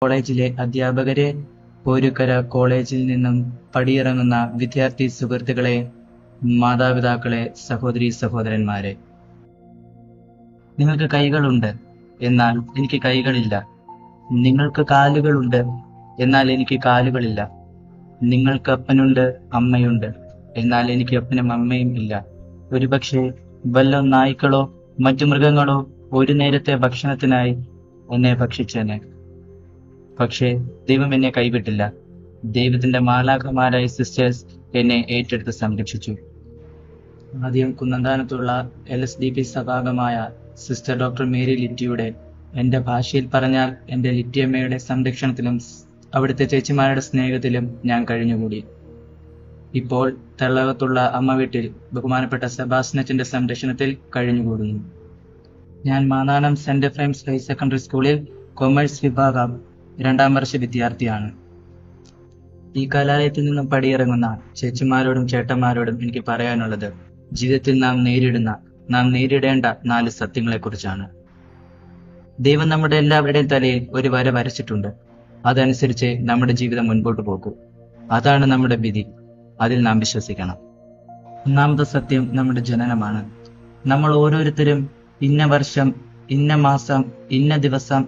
കോളേജിലെ അധ്യാപകരെ, പോരുക്കര കോളേജിൽ നിന്നും പടിയിറങ്ങുന്ന വിദ്യാർത്ഥി സുഹൃത്തുക്കളെ, മാതാപിതാക്കളെ, സഹോദരീ സഹോദരന്മാരെ, നിങ്ങൾക്ക് കൈകളുണ്ട്, എന്നാൽ എനിക്ക് കൈകളില്ല. നിങ്ങൾക്ക് കാലുകളുണ്ട്, എന്നാൽ എനിക്ക് കാലുകളില്ല. നിങ്ങൾക്ക് അപ്പനുണ്ട്, അമ്മയുണ്ട്, എന്നാൽ എനിക്ക് അപ്പനും അമ്മയും ഇല്ല. ഒരുപക്ഷെ വല്ല നായ്ക്കളോ മറ്റു മൃഗങ്ങളോ ഒരു നേരത്തെ ഭക്ഷണത്തിനായി എന്നെ ഭക്ഷിച്ചേനെ. പക്ഷേ ദൈവം എന്നെ കൈവിട്ടില്ല. ദൈവത്തിന്റെ മാലാഖമാരായ സിസ്റ്റേഴ്സ് എന്നെ ഏറ്റെടുത്ത് സംരക്ഷിച്ചു. ആദ്യം കുന്നന്താനത്തുള്ള LSDP സഭാംഗമായ സിസ്റ്റർ ഡോക്ടർ മേരി ലിറ്റിയുടെ, എന്റെ ഭാഷയിൽ പറഞ്ഞാൽ എന്റെ ലിറ്റിയമ്മയുടെ സംരക്ഷണത്തിലും അവിടുത്തെ ചേച്ചിമാരുടെ സ്നേഹത്തിലും ഞാൻ കഴിഞ്ഞുകൂടി. ഇപ്പോൾ തള്ളകത്തുള്ള അമ്മ വീട്ടിൽ ബഹുമാനപ്പെട്ട സെബാസ്റ്റിനച്ചന്റെ സംരക്ഷണത്തിൽ കഴിഞ്ഞുകൂടുന്നു. ഞാൻ Mannanam saint Ephraim's higher secondary സ്കൂളിൽ കൊമേഴ്സ് വിഭാഗം 2ാം വർഷ വിദ്യാർത്ഥിയാണ്. ഈ കലാലയത്തിൽ നിന്നും പടിയിറങ്ങുന്ന ചേച്ചിമാരോടും ചേട്ടന്മാരോടും എനിക്ക് പറയാനുള്ളത്, ജീവിതത്തിൽ നാം നേരിടേണ്ട 4 സത്യങ്ങളെക്കുറിച്ചാണ്. ദൈവം നമ്മുടെ എല്ലാവരുടെയും തലയിൽ ഒരു വര വരച്ചിട്ടുണ്ട്. അതനുസരിച്ച് നമ്മുടെ ജീവിതം മുൻപോട്ട് പോകൂ. അതാണ് നമ്മുടെ വിധി. അതിൽ നാം വിശ്വസിക്കണം. 1ാമത്തെ സത്യം നമ്മുടെ ജനനമാണ്. നമ്മൾ ഓരോരുത്തരും ഇന്ന വർഷം, ഇന്ന മാസം, ഇന്ന ദിവസം,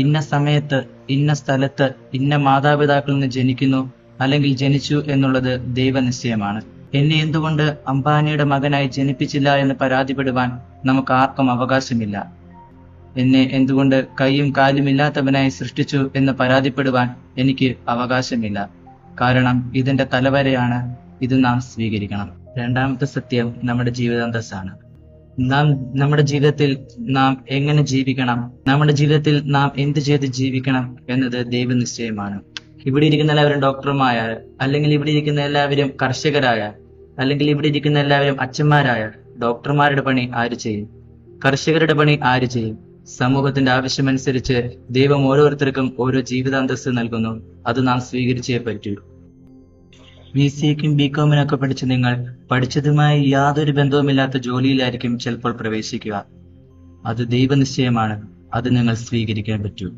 ഇന്ന സമയത്ത്, ഇന്ന സ്ഥലത്ത്, ഇന്ന മാതാപിതാക്കളിൽ നിന്ന് ജനിക്കുന്നു അല്ലെങ്കിൽ ജനിച്ചു എന്നുള്ളത് ദൈവനിശ്ചയമാണ്. എന്നെ എന്തുകൊണ്ട് അംബാനിയുടെ മകനായി ജനിപ്പിച്ചില്ല എന്ന് പരാതിപ്പെടുവാൻ നമുക്ക് ആർക്കും അവകാശമില്ല. എന്നെ എന്തുകൊണ്ട് കൈയും കാലും ഇല്ലാത്തവനായി സൃഷ്ടിച്ചു എന്ന് പരാതിപ്പെടുവാൻ എനിക്ക് അവകാശമില്ല. കാരണം ഇതെന്റെ തലവരെയാണ്. ഇത് നാം സ്വീകരിക്കണം. 2ാമത്തെ സത്യം നമ്മുടെ ജീവിതാന്തസ്സാണ്. നമ്മുടെ ജീവിതത്തിൽ നാം എങ്ങനെ ജീവിക്കണം, നമ്മുടെ ജീവിതത്തിൽ നാം എന്ത് ചെയ്ത് ജീവിക്കണം എന്നത് ദൈവനിശ്ചയമാണ്. ഇവിടെ ഇരിക്കുന്ന എല്ലാവരും ഡോക്ടർമാരായ, അല്ലെങ്കിൽ ഇവിടെ ഇരിക്കുന്ന എല്ലാവരും കർഷകരായ, അല്ലെങ്കിൽ ഇവിടെ ഇരിക്കുന്ന എല്ലാവരും അച്ഛന്മാരായ, ഡോക്ടർമാരുടെ പണി ആര് ചെയ്യും? കർഷകരുടെ പണി ആര് ചെയ്യും? സമൂഹത്തിന്റെ ആവശ്യമനുസരിച്ച് ദൈവം ഓരോരുത്തർക്കും ഓരോ ജീവിതാന്തസ്സ് നൽകുന്നു. അത് നാം സ്വീകരിച്ചേ പറ്റൂ. BCക്കും BComനൊക്കെ പഠിച്ച് നിങ്ങൾ പഠിച്ചതുമായി യാതൊരു ബന്ധവുമില്ലാത്ത ജോലിയിലായിരിക്കും ചിലപ്പോൾ പ്രവേശിക്കുക. അത് ദൈവനിശ്ചയമാണ്. അത് നിങ്ങൾ സ്വീകരിക്കാൻ പറ്റൂ.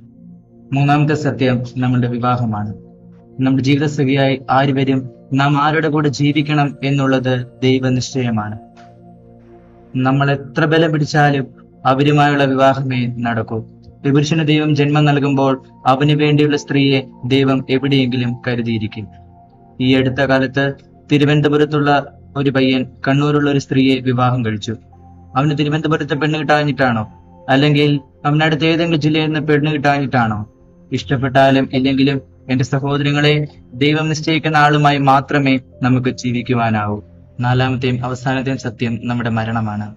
3ാമത്തെ സത്യം നമ്മുടെ വിവാഹമാണ്. നമ്മുടെ ജീവിതസഖിയായി ആര് വരും, നാം ആരുടെ കൂടെ ജീവിക്കണം എന്നുള്ളത് ദൈവനിശ്ചയമാണ്. നമ്മൾ എത്ര ബലം പിടിച്ചാലും അവരുമായുള്ള വിവാഹമേ നടക്കൂ. പുരുഷന് ദൈവം ജന്മം നൽകുമ്പോൾ അവന് വേണ്ടിയുള്ള സ്ത്രീയെ ദൈവം എവിടെയെങ്കിലും കരുതിയിരിക്കും. ഈ അടുത്ത കാലത്ത് തിരുവനന്തപുരത്തുള്ള ഒരു പയ്യൻ കണ്ണൂരുള്ള ഒരു സ്ത്രീയെ വിവാഹം കഴിച്ചു. അവന് തിരുവനന്തപുരത്ത് പെണ്ണ് കിട്ടാഞ്ഞിട്ടാണോ, അല്ലെങ്കിൽ അവനടുത്ത് ഏതെങ്കിലും ജില്ലയിൽ നിന്ന് പെണ്ണ് കിട്ടാഞ്ഞിട്ടാണോ? ഇഷ്ടപ്പെട്ടാലും ഇല്ലെങ്കിലും എന്റെ സഹോദരങ്ങളെ, ദൈവം നിശ്ചയിക്കുന്ന ആളുമായി മാത്രമേ നമുക്ക് ജീവിക്കുവാനാവൂ. 4ാമത്തെയും അവസാനത്തെയും സത്യം നമ്മുടെ മരണമാണ്.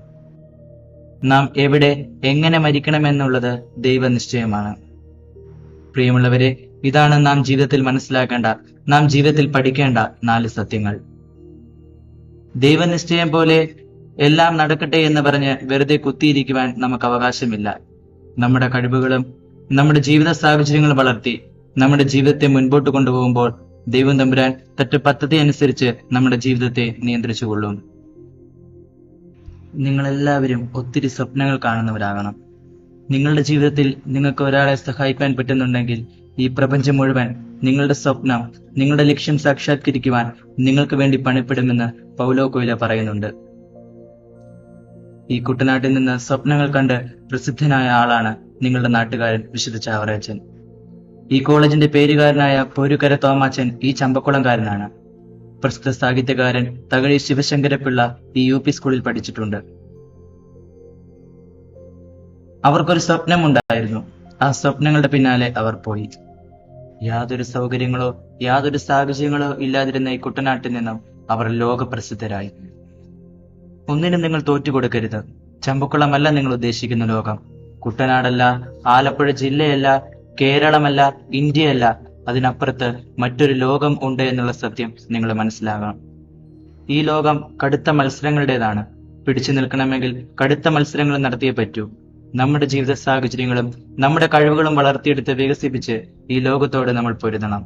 നാം എവിടെ എങ്ങനെ മരിക്കണമെന്നുള്ളത് ദൈവനിശ്ചയമാണ്. പ്രിയമുള്ളവരെ, ഇതാണ് നാം ജീവിതത്തിൽ മനസ്സിലാക്കേണ്ട, നാം ജീവിതത്തിൽ പഠിക്കേണ്ട 4 സത്യങ്ങൾ. ദൈവനിശ്ചയം പോലെ എല്ലാം നടക്കട്ടെ എന്ന് പറഞ്ഞ് വെറുതെ കുത്തിയിരിക്കുവാൻ നമുക്ക് അവകാശമില്ല. നമ്മുടെ കഴിവുകളും നമ്മുടെ ജീവിത സാഹചര്യങ്ങൾ വളർത്തി നമ്മുടെ ജീവിതത്തെ മുൻപോട്ട് കൊണ്ടുപോകുമ്പോൾ ദൈവം തമ്പുരാൻ തന്റെ പദ്ധതി അനുസരിച്ച് നമ്മുടെ ജീവിതത്തെ നിയന്ത്രിച്ചുകൊള്ളും. നിങ്ങളെല്ലാവരും ഒത്തിരി സ്വപ്നങ്ങൾ കാണുന്നവരാകണം. നിങ്ങളുടെ ജീവിതത്തിൽ നിങ്ങൾക്ക് ഒരാളെ സഹായിക്കാൻ പറ്റുന്നുണ്ടെങ്കിൽ ഈ പ്രപഞ്ചം മുഴുവൻ നിങ്ങളുടെ സ്വപ്നം, നിങ്ങളുടെ ലക്ഷ്യം സാക്ഷാത്കരിക്കുവാൻ നിങ്ങൾക്ക് വേണ്ടി പണിപ്പെടുമെന്ന് പൗലോ കൊയ്ലോ പറയുന്നുണ്ട്. ഈ കുട്ടനാട്ടിൽ നിന്ന് സ്വപ്നങ്ങൾ കണ്ട് പ്രസിദ്ധനായ ആളാണ് നിങ്ങളുടെ നാട്ടുകാരൻ വിശുദ്ധ ചാവറയച്ചൻ. ഈ കോളേജിന്റെ പേരുകാരനായ പോരുക്കര തോമാച്ചൻ ഈ ചമ്പക്കുളംകാരനാണ്. പ്രസിദ്ധ സാഹിത്യകാരൻ തകഴി ശിവശങ്കരപിള്ള ഈ UP സ്കൂളിൽ പഠിച്ചിട്ടുണ്ട്. അവർക്കൊരു സ്വപ്നമുണ്ടായിരുന്നു. ആ സ്വപ്നങ്ങളുടെ പിന്നാലെ അവർ പോയി. യാതൊരു സൗകര്യങ്ങളോ യാതൊരു സാഹചര്യങ്ങളോ ഇല്ലാതിരുന്ന ഈ കുട്ടനാട്ടിൽ നിന്നും അവർ ലോകപ്രസിദ്ധരായി. ഒന്നിനും നിങ്ങൾ തോറ്റുകൊടുക്കരുത്. ചമ്പക്കുളമല്ല നിങ്ങൾ ഉദ്ദേശിക്കുന്ന ലോകം. കുട്ടനാടല്ല, ആലപ്പുഴ ജില്ലയല്ല, കേരളമല്ല, ഇന്ത്യയല്ല, അതിനപ്പുറത്ത് മറ്റൊരു ലോകം ഉണ്ട് എന്നുള്ള സത്യം നിങ്ങൾ മനസ്സിലാകണം. ഈ ലോകം കടുത്ത മത്സരങ്ങളുടേതാണ്. പിടിച്ചു നിൽക്കണമെങ്കിൽ കടുത്ത മത്സരങ്ങൾ നടത്തിയേ പറ്റൂ. നമ്മുടെ ജീവിത സാഹചര്യങ്ങളും നമ്മുടെ കഴിവുകളും വളർത്തിയെടുത്ത് വികസിപ്പിച്ച് ഈ ലോകത്തോട് നമ്മൾ പൊരുതണം.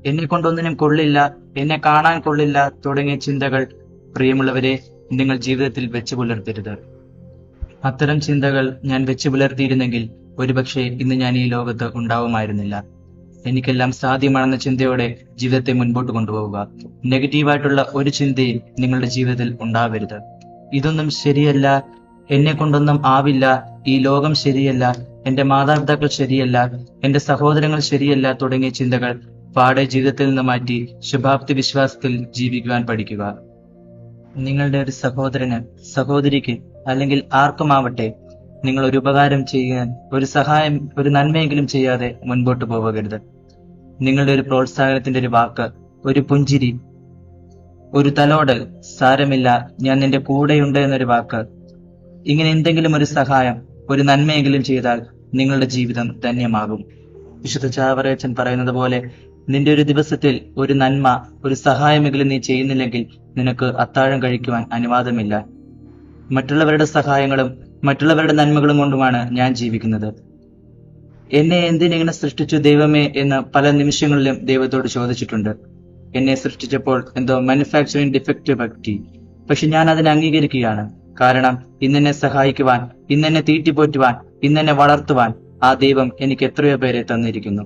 എന്നെ കൊണ്ടൊന്നിനും കൊള്ളില്ല, എന്നെ കാണാൻ കൊള്ളില്ല തുടങ്ങിയ ചിന്തകൾ, പ്രിയമുള്ളവരെ, നിങ്ങൾ ജീവിതത്തിൽ വെച്ചു പുലർത്തരുത്. അത്തരം ചിന്തകൾ ഞാൻ വെച്ചു പുലർത്തിയിരുന്നെങ്കിൽ ഒരുപക്ഷെ ഇന്ന് ഞാൻ ഈ ലോകത്ത് ഉണ്ടാവുമായിരുന്നില്ല. എനിക്കെല്ലാം സാധ്യമാണെന്ന ചിന്തയോടെ ജീവിതത്തെ മുൻപോട്ട് കൊണ്ടുപോവുക. നെഗറ്റീവായിട്ടുള്ള ഒരു ചിന്തയും നിങ്ങളുടെ ജീവിതത്തിൽ ഉണ്ടാവരുത്. ഇതൊന്നും ശരിയല്ല, എന്നെ കൊണ്ടൊന്നും ആവില്ല, ഈ ലോകം ശരിയല്ല, എന്റെ മാതാപിതാക്കൾ ശരിയല്ല, എന്റെ സഹോദരങ്ങൾ ശരിയല്ല തുടങ്ങിയ ചിന്തകൾ പാടെ ജീവിതത്തിൽ നിന്ന് മാറ്റി ശുഭാപ്തി വിശ്വാസത്തിൽ ജീവിക്കുവാൻ പഠിക്കുക. നിങ്ങളുടെ ഒരു സഹോദരന്, സഹോദരിക്ക് അല്ലെങ്കിൽ ആർക്കുമാവട്ടെ നിങ്ങൾ ഒരു ഉപകാരം ചെയ്യാൻ, ഒരു സഹായം, ഒരു നന്മയെങ്കിലും ചെയ്യാതെ മുൻപോട്ട് പോകരുത്. നിങ്ങളുടെ ഒരു പ്രോത്സാഹനത്തിന്റെ ഒരു വാക്ക്, ഒരു പുഞ്ചിരി, ഒരു തലോടൽ, സാരമില്ല ഞാൻ നിന്റെ കൂടെയുണ്ട് എന്നൊരു വാക്ക്, ഇങ്ങനെ എന്തെങ്കിലും ഒരു സഹായം, ഒരു നന്മയെങ്കിലും ചെയ്താൽ നിങ്ങളുടെ ജീവിതം ധന്യമാകും. വിശുദ്ധ ചാവറയച്ചൻ പറയുന്നത് പോലെ, നിന്റെ ഒരു ദിവസത്തിൽ ഒരു നന്മ, ഒരു സഹായമെങ്കിലും നീ ചെയ്യുന്നില്ലെങ്കിൽ നിനക്ക് അത്താഴം കഴിക്കുവാൻ അനുവാദമില്ല. മറ്റുള്ളവരുടെ സഹായങ്ങളും മറ്റുള്ളവരുടെ നന്മകളും കൊണ്ടുമാണ് ഞാൻ ജീവിക്കുന്നത്. എന്നെ എന്തിനിങ്ങനെ സൃഷ്ടിച്ചു ദൈവമേ എന്ന് പല നിമിഷങ്ങളിലും ദൈവത്തോട് ചോദിച്ചിട്ടുണ്ട്. എന്നെ സൃഷ്ടിച്ചപ്പോൾ എന്തോ മാനുഫാക്ചറിംഗ് ഡിഫക്റ്റ് പറ്റി. പക്ഷെ ഞാൻ അതിനെ അംഗീകരിക്കുകയാണ്. കാരണം ഇന്നെന്നെ സഹായിക്കുവാൻ, ഇന്നെന്നെ തീറ്റിപ്പോറ്റുവാൻ, ഇന്നെന്നെ വളർത്തുവാൻ ആ ദൈവം എനിക്ക് എത്രയോ പേരെ തന്നിരിക്കുന്നു.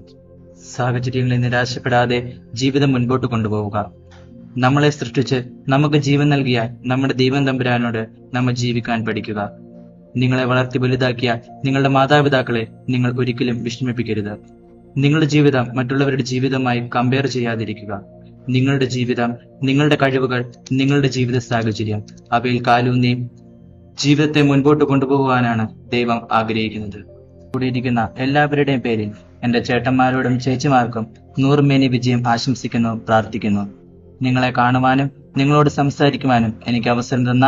സാഹചര്യങ്ങളിൽ നിരാശപ്പെടാതെ ജീവിതം മുൻപോട്ട് കൊണ്ടുപോവുക. നമ്മളെ സൃഷ്ടിച്ച് നമുക്ക് ജീവൻ നൽകിയ നമ്മുടെ ദൈവം തമ്പുരാനോട് നമ്മൾ ജീവിക്കാൻ പഠിക്കുക. നിങ്ങളെ വളർത്തി വലുതാക്കിയ നിങ്ങളുടെ മാതാപിതാക്കളെ നിങ്ങൾ ഒരിക്കലും വിഷമിപ്പിക്കരുത്. നിങ്ങളുടെ ജീവിതം മറ്റുള്ളവരുടെ ജീവിതമായി കമ്പയർ ചെയ്യാതിരിക്കുക. നിങ്ങളുടെ ജീവിതം, നിങ്ങളുടെ കഴിവുകൾ, നിങ്ങളുടെ ജീവിത സാഹചര്യം, അവയിൽ കാലൂന്നി ജീവിതത്തെ മുൻപോട്ട് കൊണ്ടുപോകുവാനാണ് ദൈവം ആഗ്രഹിക്കുന്നത്. കൂടിയിരിക്കുന്ന എല്ലാവരുടെയും പേരിൽ എന്റെ ചേട്ടന്മാരോടും ചേച്ചിമാർക്കും 100 മേനി വിജയം ആശംസിക്കുന്നു, പ്രാർത്ഥിക്കുന്നു. നിങ്ങളെ കാണുവാനും നിങ്ങളോട് സംസാരിക്കുവാനും എനിക്ക് അവസരം തന്ന